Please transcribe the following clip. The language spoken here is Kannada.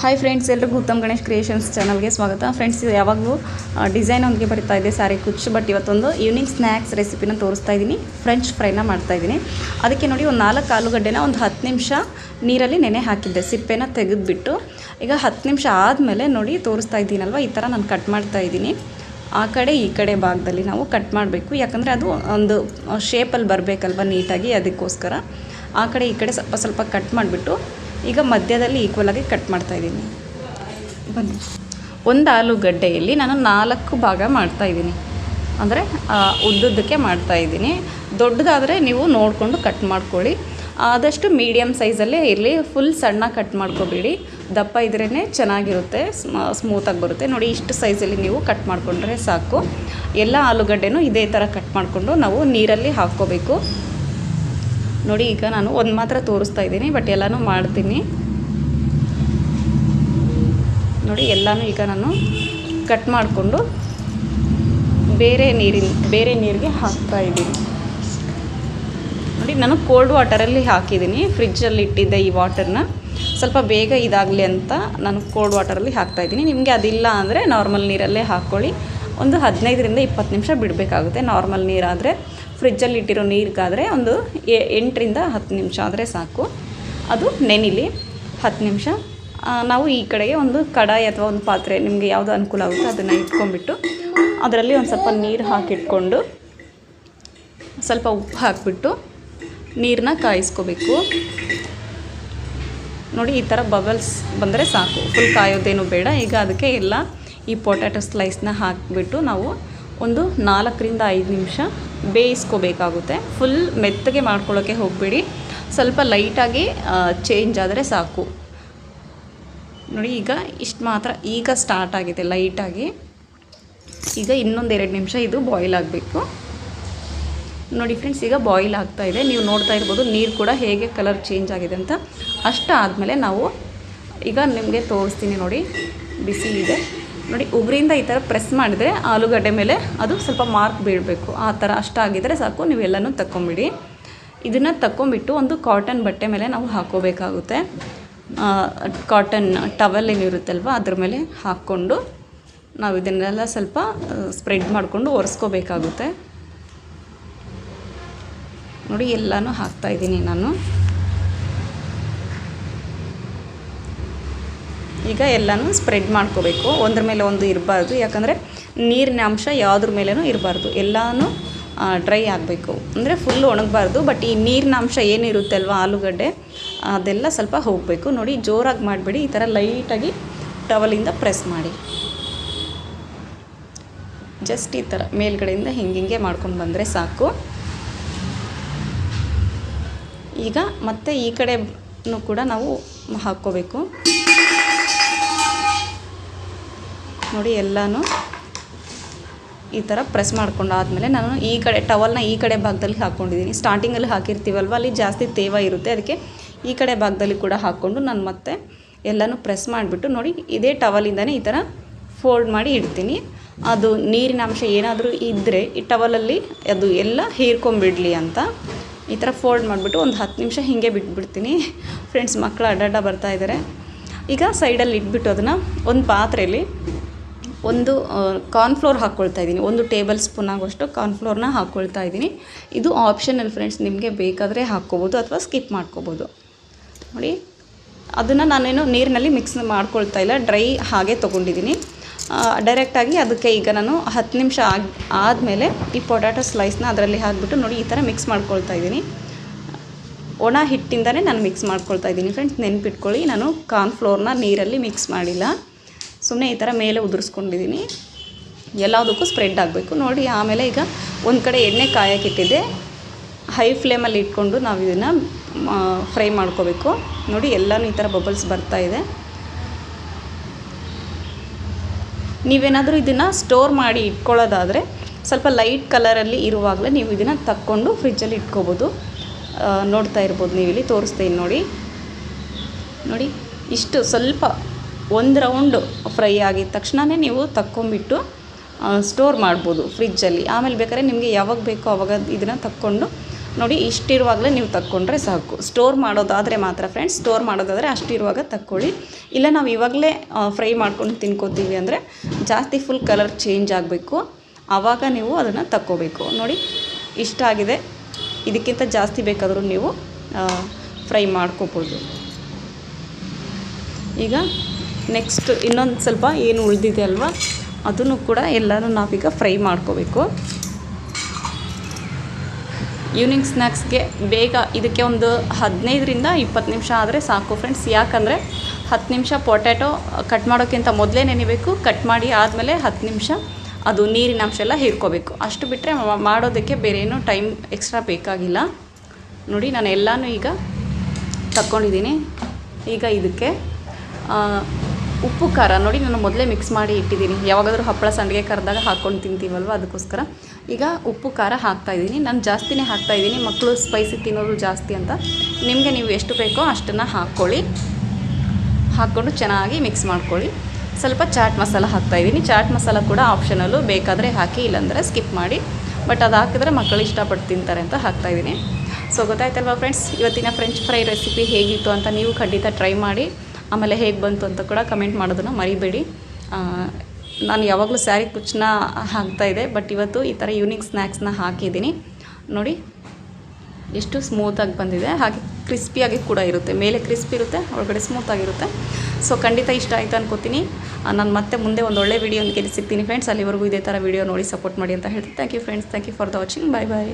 ಹಾಯ್ ಫ್ರೆಂಡ್ಸ್, ಎಲ್ರಿಗೂ ಉತ್ತಮ್ ಗಣೇಶ್ ಕ್ರಿಯೇಷನ್ಸ್ ಚಾನಲ್ಗೆ ಸ್ವಾಗತ. ಫ್ರೆಂಡ್ಸ್, ಇದು ಯಾವಾಗಲೂ ಡಿಸೈನ್ ಒಂದಿಗೆ ಬರ್ತಾ ಇದೆ ಸ್ಯಾರಿ ಕುಚ್ಚು. ಬಟ್ ಇವತ್ತೊಂದು ಈವ್ನಿಂಗ್ ಸ್ನ್ಯಾಕ್ಸ್ ರೆಸಿಪಿನ ತೋರಿಸ್ತಾ ಇದ್ದೀನಿ. ಫ್ರೆಂಚ್ ಫ್ರೈನ ಮಾಡ್ತಾಯಿದ್ದೀನಿ. ಅದಕ್ಕೆ ನೋಡಿ, ಒಂದು 4 ಆಲೂಗಡ್ಡೆನ ಒಂದು 10 ನಿಮಿಷ ನೀರಲ್ಲಿ ನೆನೆ ಹಾಕಿದ್ದೆ, ಸಿಪ್ಪೆನ ತೆಗೆದುಬಿಟ್ಟು. ಈಗ 10 ನಿಮಿಷ ಆದಮೇಲೆ ನೋಡಿ ತೋರಿಸ್ತಾ ಇದ್ದೀನಲ್ವ, ಈ ಥರ ನಾನು ಕಟ್ ಮಾಡ್ತಾ ಇದ್ದೀನಿ. ಆ ಕಡೆ ಈ ಕಡೆ ಭಾಗದಲ್ಲಿ ನಾವು ಕಟ್ ಮಾಡಬೇಕು, ಯಾಕಂದರೆ ಅದು ಒಂದು ಶೇಪಲ್ಲಿ ಬರಬೇಕಲ್ವ ನೀಟಾಗಿ. ಅದಕ್ಕೋಸ್ಕರ ಆ ಕಡೆ ಈ ಕಡೆ ಸ್ವಲ್ಪ ಸ್ವಲ್ಪ ಕಟ್ ಮಾಡಿಬಿಟ್ಟು ಈಗ ಮಧ್ಯದಲ್ಲಿ ಈಕ್ವಲಾಗಿ ಕಟ್ ಮಾಡ್ತಾಯಿದ್ದೀನಿ. ಬನ್ನಿ, ಒಂದು ಆಲೂಗಡ್ಡೆಯಲ್ಲಿ ನಾನು 4 ಭಾಗ ಮಾಡ್ತಾಯಿದ್ದೀನಿ, ಅಂದರೆ ಉದ್ದುದ್ದಕ್ಕೆ ಮಾಡ್ತಾಯಿದ್ದೀನಿ. ದೊಡ್ಡದಾದರೆ ನೀವು ನೋಡಿಕೊಂಡು ಕಟ್ ಮಾಡ್ಕೊಳ್ಳಿ. ಆದಷ್ಟು ಮೀಡಿಯಮ್ ಸೈಜಲ್ಲೇ ಇರಲಿ, ಫುಲ್ ಸಣ್ಣ ಕಟ್ ಮಾಡ್ಕೋಬೇಡಿ. ದಪ್ಪ ಇದ್ರೇ ಚೆನ್ನಾಗಿರುತ್ತೆ, ಸ್ಮೂತಾಗಿ ಬರುತ್ತೆ. ನೋಡಿ, ಇಷ್ಟು ಸೈಜಲ್ಲಿ ನೀವು ಕಟ್ ಮಾಡಿಕೊಂಡ್ರೆ ಸಾಕು. ಎಲ್ಲ ಆಲೂಗಡ್ಡೆನೂ ಇದೇ ಥರ ಕಟ್ ಮಾಡಿಕೊಂಡು ನಾವು ನೀರಲ್ಲಿ ಹಾಕ್ಕೋಬೇಕು. ನೋಡಿ, ಈಗ ನಾನು ಒಂದು ಮಾತ್ರ ತೋರಿಸ್ತಾ ಇದ್ದೀನಿ, ಬಟ್ ಎಲ್ಲನೂ ಮಾಡ್ತೀನಿ. ನೋಡಿ, ಎಲ್ಲನೂ ಈಗ ನಾನು ಕಟ್ ಮಾಡಿಕೊಂಡು ಬೇರೆ ನೀರಿಗೆ ಹಾಕ್ತಾ ಇದ್ದೀನಿ. ನೋಡಿ, ನಾನು ಕೋಲ್ಡ್ ವಾಟರಲ್ಲಿ ಹಾಕಿದ್ದೀನಿ. ಫ್ರಿಜ್ಜಲ್ಲಿ ಇಟ್ಟಿದ್ದೆ ಈ ವಾಟರ್ನ, ಸ್ವಲ್ಪ ಬೇಗ ಇದಾಗಲಿ ಅಂತ ನಾನು ಕೋಲ್ಡ್ ವಾಟರಲ್ಲಿ ಹಾಕ್ತಾಯಿದ್ದೀನಿ. ನಿಮಗೆ ಅದಿಲ್ಲ ಅಂದರೆ ನಾರ್ಮಲ್ ನೀರಲ್ಲೇ ಹಾಕ್ಕೊಳ್ಳಿ. ಒಂದು 15ರಿಂದ 20 ನಿಮಿಷ ಬಿಡಬೇಕಾಗುತ್ತೆ. ನಾರ್ಮಲ್ ನೀರಾದರೆ, ಫ್ರಿಜ್ಜಲ್ಲಿ ಇಟ್ಟಿರೋ ನೀರಿಗಾದರೆ ಒಂದು 8ರಿಂದ 10 ನಿಮಿಷ ಆದರೆ ಸಾಕು. ಅದು ನೆನಿಲಿ 10 ನಿಮಿಷ. ನಾವು ಈ ಕಡೆಗೆ ಒಂದು ಕಡಾಯಿ ಅಥವಾ ಒಂದು ಪಾತ್ರೆ, ನಿಮಗೆ ಯಾವುದು ಅನುಕೂಲ ಆಗುತ್ತೋ ಅದನ್ನು ಇಟ್ಕೊಂಡ್ಬಿಟ್ಟು ಅದರಲ್ಲಿ ಒಂದು ಸ್ವಲ್ಪ ನೀರು ಹಾಕಿಟ್ಕೊಂಡು ಸ್ವಲ್ಪ ಉಪ್ಪು ಹಾಕಿಬಿಟ್ಟು ನೀರನ್ನ ಕಾಯಿಸ್ಕೋಬೇಕು. ನೋಡಿ, ಈ ಥರ ಬಬಲ್ಸ್ ಬಂದರೆ ಸಾಕು, ಫುಲ್ ಕಾಯೋದೇನು ಬೇಡ. ಈಗ ಅದಕ್ಕೆ ಎಲ್ಲ ಈ ಪೊಟ್ಯಾಟೊ ಸ್ಲೈಸ್ನ ಹಾಕಿಬಿಟ್ಟು ನಾವು ಒಂದು 4ರಿಂದ 5 ನಿಮಿಷ ಬೇಯಿಸ್ಕೋಬೇಕಾಗುತ್ತೆ. ಫುಲ್ ಮೆತ್ತಗೆ ಮಾಡ್ಕೊಳ್ಳೋಕ್ಕೆ ಹೋಗಬೇಡಿ, ಸ್ವಲ್ಪ ಲೈಟಾಗಿ ಚೇಂಜ್ ಆದರೆ ಸಾಕು. ನೋಡಿ, ಈಗ ಇಷ್ಟು ಮಾತ್ರ. ಈಗ ಸ್ಟಾರ್ಟ್ ಆಗಿದೆ ಲೈಟಾಗಿ. ಈಗ ಇನ್ನೊಂದು 2 ನಿಮಿಷ ಇದು ಬಾಯ್ಲ್ ಆಗಬೇಕು. ನೋಡಿ ಫ್ರೆಂಡ್ಸ್, ಈಗ ಬಾಯ್ಲ್ ಆಗ್ತಾಯಿದೆ. ನೀವು ನೋಡ್ತಾ ಇರ್ಬೋದು ನೀರು ಕೂಡ ಹೇಗೆ ಕಲರ್ ಚೇಂಜ್ ಆಗಿದೆ ಅಂತ. ಅಷ್ಟು ಆದಮೇಲೆ ನಾವು ಈಗ ನಿಮಗೆ ತೋರಿಸ್ತೀನಿ. ನೋಡಿ, ಬಿಸಿ ಇದೆ. ನೋಡಿ, ಉಗುರಿಂದ ಈ ಥರ ಪ್ರೆಸ್ ಮಾಡಿದರೆ ಆಲೂಗಡ್ಡೆ ಮೇಲೆ ಅದು ಸ್ವಲ್ಪ ಮಾರ್ಕ್ ಬೀಳಬೇಕು. ಆ ಥರ ಅಷ್ಟಾಗಿದ್ದರೆ ಸಾಕು. ನೀವೆಲ್ಲನೂ ತಗೊಂಬಿಡಿ. ಇದನ್ನು ತಗೊಂಬಿಟ್ಟು ಒಂದು ಕಾಟನ್ ಬಟ್ಟೆ ಮೇಲೆ ನಾವು ಹಾಕ್ಕೋಬೇಕಾಗುತ್ತೆ. ಕಾಟನ್ ಟವಲ್ ಏನಿರುತ್ತಲ್ವ ಅದ್ರ ಮೇಲೆ ಹಾಕ್ಕೊಂಡು ನಾವು ಇದನ್ನೆಲ್ಲ ಸ್ವಲ್ಪ ಸ್ಪ್ರೆಡ್ ಮಾಡಿಕೊಂಡು ಒರೆಸ್ಕೋಬೇಕಾಗುತ್ತೆ. ನೋಡಿ, ಎಲ್ಲನೂ ಹಾಕ್ತಾಯಿದ್ದೀನಿ ನಾನು. ಈಗ ಎಲ್ಲನೂ ಸ್ಪ್ರೆಡ್ ಮಾಡ್ಕೋಬೇಕು, ಒಂದ್ರ ಮೇಲೆ ಒಂದು ಇರಬಾರ್ದು. ಯಾಕಂದರೆ ನೀರಿನ ಅಂಶ ಯಾವುದ್ರ ಮೇಲೂ ಇರಬಾರ್ದು, ಎಲ್ಲನೂ ಡ್ರೈ ಆಗಬೇಕು. ಅಂದರೆ ಫುಲ್ ಒಣಗಬಾರ್ದು. ಬಟ್ ಈ ನೀರಿನ ಅಂಶ ಏನಿರುತ್ತೆ ಅಲ್ವ ಆಲೂಗಡ್ಡೆ, ಅದೆಲ್ಲ ಸ್ವಲ್ಪ ಹೋಗಬೇಕು. ನೋಡಿ, ಜೋರಾಗಿ ಮಾಡಬೇಡಿ, ಈ ಥರ ಲೈಟಾಗಿ ಟವಲಿಂದ ಪ್ರೆಸ್ ಮಾಡಿ. ಜಸ್ಟ್ ಈ ಥರ ಮೇಲ್ಗಡೆಯಿಂದ ಹಿಂಗೆ ಮಾಡ್ಕೊಂಡು ಬಂದರೆ ಸಾಕು. ಈಗ ಮತ್ತೆ ಈ ಕಡೆನೂ ಕೂಡ ನಾವು ಹಾಕ್ಕೋಬೇಕು. ನೋಡಿ, ಎಲ್ಲನೂ ಈ ಥರ ಪ್ರೆಸ್ ಮಾಡ್ಕೊಂಡು ಆದಮೇಲೆ ನಾನು ಈ ಕಡೆ ಟವಲ್ನ ಈ ಕಡೆ ಭಾಗದಲ್ಲಿ ಹಾಕ್ಕೊಂಡಿದ್ದೀನಿ. ಸ್ಟಾರ್ಟಿಂಗಲ್ಲಿ ಹಾಕಿರ್ತೀವಲ್ವ, ಅಲ್ಲಿ ಜಾಸ್ತಿ ತೇವ ಇರುತ್ತೆ. ಅದಕ್ಕೆ ಈ ಕಡೆ ಭಾಗದಲ್ಲಿ ಕೂಡ ಹಾಕ್ಕೊಂಡು ನಾನು ಮತ್ತೆ ಎಲ್ಲನೂ ಪ್ರೆಸ್ ಮಾಡಿಬಿಟ್ಟು ನೋಡಿ, ಇದೇ ಟವಲಿಂದನೇ ಈ ಥರ ಫೋಲ್ಡ್ ಮಾಡಿ ಇಡ್ತೀನಿ. ಅದು ನೀರಿನ ಅಂಶ ಏನಾದರೂ ಇದ್ದರೆ ಈ ಟವಲಲ್ಲಿ ಅದು ಎಲ್ಲ ಹೀರ್ಕೊಂಬಿಡಲಿ ಅಂತ ಈ ಥರ ಫೋಲ್ಡ್ ಮಾಡಿಬಿಟ್ಟು ಒಂದು 10 ನಿಮಿಷ ಹೀಗೆ ಬಿಟ್ಬಿಡ್ತೀನಿ. ಫ್ರೆಂಡ್ಸ್, ಮಕ್ಕಳು ಅಡ್ಡಾಡ ಬರ್ತಾ ಇದ್ದಾರೆ. ಈಗ ಸೈಡಲ್ಲಿ ಇಟ್ಬಿಟ್ಟು ಅದನ್ನು ಒಂದು ಪಾತ್ರೆಯಲ್ಲಿ ಒಂದು ಕಾರ್ನ್ಫ್ಲೋರ್ ಹಾಕ್ಕೊಳ್ತಾ ಇದ್ದೀನಿ. 1 ಟೇಬಲ್ ಸ್ಪೂನ್ ಆಗುವಷ್ಟು ಕಾರ್ನ್ಫ್ಲೋರ್ನ ಹಾಕ್ಕೊಳ್ತಾ ಇದ್ದೀನಿ. ಇದು ಆಪ್ಷನಲ್ ಫ್ರೆಂಡ್ಸ್, ನಿಮಗೆ ಬೇಕಾದರೆ ಹಾಕ್ಕೋಬೋದು ಅಥವಾ ಸ್ಕಿಪ್ ಮಾಡ್ಕೋಬೋದು. ನೋಡಿ, ಅದನ್ನು ನಾನೇನು ನೀರಿನಲ್ಲಿ ಮಿಕ್ಸ್ ಮಾಡ್ಕೊಳ್ತಾ ಇಲ್ಲ, ಡ್ರೈ ಹಾಗೆ ತೊಗೊಂಡಿದ್ದೀನಿ. ಡೈರೆಕ್ಟಾಗಿ ಅದಕ್ಕೆ ಈಗ ನಾನು 10 ನಿಮಿಷ ಆದಮೇಲೆ ಈ ಪೊಟ್ಯಾಟೊ ಸ್ಲೈಸ್ನ ಅದರಲ್ಲಿ ಹಾಕಿಬಿಟ್ಟು ನೋಡಿ ಈ ಥರ ಮಿಕ್ಸ್ ಮಾಡ್ಕೊಳ್ತಾ ಇದ್ದೀನಿ. ಒಣ ಹಿಟ್ಟಿಂದನೇ ನಾನು ಮಿಕ್ಸ್ ಮಾಡ್ಕೊಳ್ತಾ ಇದ್ದೀನಿ ಫ್ರೆಂಡ್ಸ್. ನೆನ್ಪಿಟ್ಕೊಳ್ಳಿ, ನಾನು ಕಾರ್ನ್ಫ್ಲೋರ್ನ ನೀರಲ್ಲಿ ಮಿಕ್ಸ್ ಮಾಡಿಲ್ಲ, ಸುಮ್ಮನೆ ಈ ಥರ ಮೇಲೆ ಉದುರಿಸ್ಕೊಂಡಿದ್ದೀನಿ. ಎಲ್ಲದಕ್ಕೂ ಸ್ಪ್ರೆಡ್ ಆಗಬೇಕು. ನೋಡಿ, ಆಮೇಲೆ ಈಗ ಒಂದು ಕಡೆ ಎಣ್ಣೆ ಕಾಯಕ್ಕಿಟ್ಟಿದ್ದೆ, ಹೈ ಫ್ಲೇಮಲ್ಲಿ ಇಟ್ಕೊಂಡು ನಾವು ಇದನ್ನು ಫ್ರೈ ಮಾಡ್ಕೋಬೇಕು. ನೋಡಿ, ಎಲ್ಲನೂ ಈ ಥರ ಬಬಲ್ಸ್ ಬರ್ತಾಯಿದೆ. ನೀವೇನಾದರೂ ಇದನ್ನು ಸ್ಟೋರ್ ಮಾಡಿ ಇಟ್ಕೊಳ್ಳೋದಾದರೆ ಸ್ವಲ್ಪ ಲೈಟ್ ಕಲರಲ್ಲಿ ಇರುವಾಗಲೇ ನೀವು ಇದನ್ನು ತಕ್ಕೊಂಡು ಫ್ರಿಜ್ಜಲ್ಲಿ ಇಟ್ಕೋಬೋದು. ನೋಡ್ತಾ ಇರ್ಬೋದು, ನೀವು ಇಲ್ಲಿ ತೋರಿಸ್ತೀನಿ ನೋಡಿ. ನೋಡಿ, ಇಷ್ಟು ಸ್ವಲ್ಪ ಒಂದು ರೌಂಡು ಫ್ರೈ ಆಗಿದ ತಕ್ಷಣವೇ ನೀವು ತಕ್ಕೊಂಬಿಟ್ಟು ಸ್ಟೋರ್ ಮಾಡ್ಬೋದು ಫ್ರಿಜ್ಜಲ್ಲಿ. ಆಮೇಲೆ ಬೇಕಾದ್ರೆ ನಿಮಗೆ ಯಾವಾಗ ಬೇಕೋ ಆವಾಗ ಇದನ್ನು ತಕ್ಕೊಂಡು ನೋಡಿ ಇಷ್ಟಿರುವಾಗಲೇ ನೀವು ತಕ್ಕೊಂಡ್ರೆ ಸಾಕು. ಸ್ಟೋರ್ ಮಾಡೋದಾದರೆ ಮಾತ್ರ ಫ್ರೆಂಡ್ಸ್, ಸ್ಟೋರ್ ಮಾಡೋದಾದರೆ ಅಷ್ಟಿರುವಾಗ ತಕ್ಕೊಳ್ಳಿ. ಇಲ್ಲ ನಾವು ಇವಾಗಲೇ ಫ್ರೈ ಮಾಡ್ಕೊಂಡು ತಿನ್ಕೋತೀವಿ ಅಂದರೆ ಜಾಸ್ತಿ ಫುಲ್ ಕಲರ್ ಚೇಂಜ್ ಆಗಬೇಕು, ಆವಾಗ ನೀವು ಅದನ್ನು ತಕ್ಕೋಬೇಕು. ನೋಡಿ ಇಷ್ಟ ಆಗಿದೆ. ಇದಕ್ಕಿಂತ ಜಾಸ್ತಿ ಬೇಕಾದರೂ ನೀವು ಫ್ರೈ ಮಾಡ್ಕೋಬೋದು. ಈಗ ನೆಕ್ಸ್ಟ್ ಇನ್ನೊಂದು ಸ್ವಲ್ಪ ಏನು ಉಳಿದಿದೆ ಅಲ್ವಾ, ಅದನ್ನು ಕೂಡ ಎಲ್ಲನೂ ನಾವೀಗ ಫ್ರೈ ಮಾಡ್ಕೋಬೇಕು. ಈವ್ನಿಂಗ್ ಸ್ನ್ಯಾಕ್ಸ್ಗೆ ಬೇಗ ಇದಕ್ಕೆ ಒಂದು 15ರಿಂದ 20 ನಿಮಿಷ ಆದರೆ ಸಾಕು ಫ್ರೆಂಡ್ಸ್. ಯಾಕಂದರೆ 10 ನಿಮಿಷ ಪೊಟ್ಯಾಟೊ ಕಟ್ ಮಾಡೋಕ್ಕಿಂತ ಮೊದಲೇ ನೆನಿಬೇಕು. ಕಟ್ ಮಾಡಿ ಆದಮೇಲೆ 10 ನಿಮಿಷ ಅದು ನೀರಿನ ಅಂಶ ಎಲ್ಲ ಹೀರ್ಕೋಬೇಕು. ಅಷ್ಟು ಬಿಟ್ಟರೆ ಮಾಡೋದಕ್ಕೆ ಬೇರೆ ಏನೂ ಟೈಮ್ ಎಕ್ಸ್ಟ್ರಾ ಬೇಕಾಗಿಲ್ಲ. ನೋಡಿ ನಾನು ಎಲ್ಲನೂ ಈಗ ತಕ್ಕೊಂಡಿದ್ದೀನಿ. ಈಗ ಇದಕ್ಕೆ ಉಪ್ಪು ಖಾರ ನೋಡಿ ನಾನು ಮೊದಲೇ ಮಿಕ್ಸ್ ಮಾಡಿ ಇಟ್ಟಿದ್ದೀನಿ. ಯಾವಾಗಾದರೂ ಹಪ್ಪಳ ಸಂಡಿಗೆ ಕರೆದಾಗ ಹಾಕ್ಕೊಂಡು ತಿಂತೀವಲ್ವ, ಅದಕ್ಕೋಸ್ಕರ ಈಗ ಉಪ್ಪು ಖಾರ ಹಾಕ್ತಾಯಿದ್ದೀನಿ. ನಾನು ಜಾಸ್ತಿನೇ ಹಾಕ್ತಾಯಿದ್ದೀನಿ, ಮಕ್ಕಳು ಸ್ಪೈಸಿ ತಿನ್ನೋದು ಜಾಸ್ತಿ ಅಂತ. ನಿಮಗೆ ನೀವು ಎಷ್ಟು ಬೇಕೋ ಅಷ್ಟನ್ನು ಹಾಕ್ಕೊಂಡು ಚೆನ್ನಾಗಿ ಮಿಕ್ಸ್ ಮಾಡ್ಕೊಳ್ಳಿ. ಸ್ವಲ್ಪ ಚಾಟ್ ಮಸಾಲ ಹಾಕ್ತಾಯಿದ್ದೀನಿ. ಚಾಟ್ ಮಸಾಲ ಕೂಡ ಆಪ್ಷನಲ್ಲು, ಬೇಕಾದರೆ ಹಾಕಿ, ಇಲ್ಲಾಂದರೆ ಸ್ಕಿಪ್ ಮಾಡಿ. ಬಟ್ ಅದು ಹಾಕಿದ್ರೆ ಮಕ್ಕಳು ಇಷ್ಟಪಟ್ಟು ತಿಂತಾರೆ ಅಂತ ಹಾಕ್ತಾಯಿದ್ದೀನಿ. ಸೊ ಗೊತ್ತಾಯ್ತಲ್ವ ಫ್ರೆಂಡ್ಸ್, ಇವತ್ತಿನ ಫ್ರೆಂಚ್ ಫ್ರೈ ರೆಸಿಪಿ ಹೇಗಿತ್ತು ಅಂತ ನೀವು ಖಂಡಿತ ಟ್ರೈ ಮಾಡಿ. ಆಮೇಲೆ ಹೇಗೆ ಬಂತು ಅಂತ ಕೂಡ ಕಮೆಂಟ್ ಮಾಡೋದನ್ನು ಮರಿಬೇಡಿ. ನಾನು ಯಾವಾಗಲೂ ಸ್ಯಾರಿ ಕುಚ್ಚನ್ನ ಹಾಕ್ತಾಯಿದ್ದೆ, ಬಟ್ ಇವತ್ತು ಈ ಥರ ಈವ್ನಿಂಗ್ ಸ್ನ್ಯಾಕ್ಸ್ನ ಹಾಕಿದ್ದೀನಿ. ನೋಡಿ ಎಷ್ಟು ಸ್ಮೂತಾಗಿ ಬಂದಿದೆ, ಹಾಗೆ ಕ್ರಿಸ್ಪಿಯಾಗಿ ಕೂಡ ಇರುತ್ತೆ. ಮೇಲೆ ಕ್ರಿಸ್ಪಿ ಇರುತ್ತೆ, ಒಳಗಡೆ ಸ್ಮೂತಾಗಿರುತ್ತೆ. ಸೊ ಖಂಡಿತ ಇಷ್ಟ ಆಯಿತು ಅನ್ಕೋತೀನಿ. ನಾನು ಮತ್ತೆ ಮುಂದೆ ಒಂದು ಒಳ್ಳೆ ವೀಡಿಯೋ ಸಿಗ್ತೀನಿ ಫ್ರೆಂಡ್ಸ್. ಅಲ್ಲಿವರೆಗೂ ಇದೇ ಥರ ವೀಡಿಯೋ ನೋಡಿ ಸಪೋರ್ಟ್ ಮಾಡಿ ಅಂತ ಹೇಳ್ತೀನಿ. Thank you friends, thank you for the watching. Bye bye.